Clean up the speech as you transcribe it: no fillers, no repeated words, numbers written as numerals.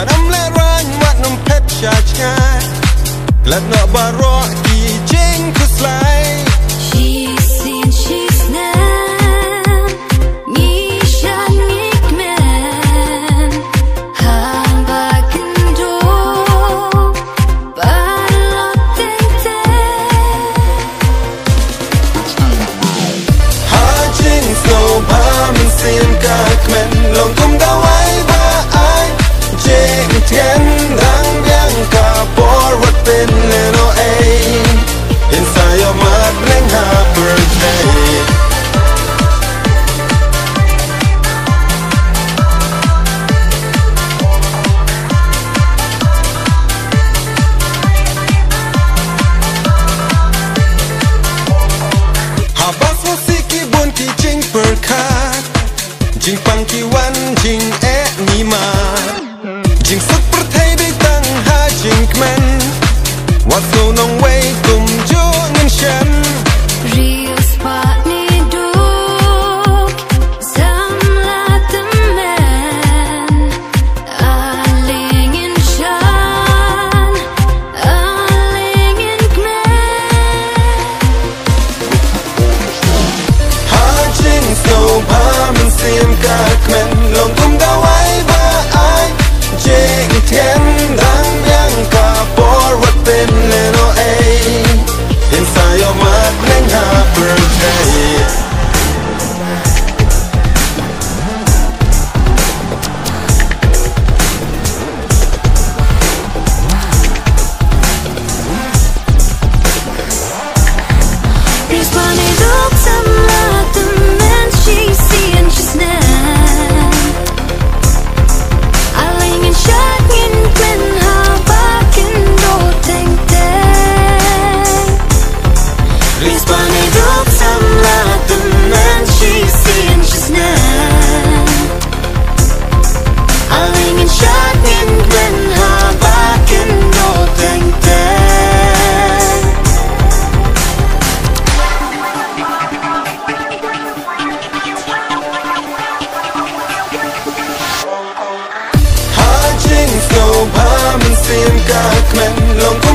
Adam le rang wat num pet cha cha Let no baro ki jing ku slai She's seen she's nan Ni shan nik men Han bakin do Balot ting Ha jing snow ba min sim ka kmen long kum da wai ba ai jing tien dang yang ka por wat pen le no ai inside your mouth bring her birthday Habas musiki bun ki jing perkat Jing pang ki wan jing ni ma Jing suk per thai dai tang ha jing kmen Wat so nong wei kum jo ngin shen Real spot ni duk Samlat the man Aling in shan Aling in kmen Ha jing so ba min sim ka kmen long kum da wai ba ai jing tien dang yang ka por wat pen le no ai inside your mouth bring her birthday Real spot ni duk Samlat the man She's seeing she's nan Aling in shan in kmen Ha bakin do ting ting Responding to some like the man she's seeing she's nan Aling in shan in kmen Ha bakin do ting ting Ha jing so ba min sim ka kmen long kum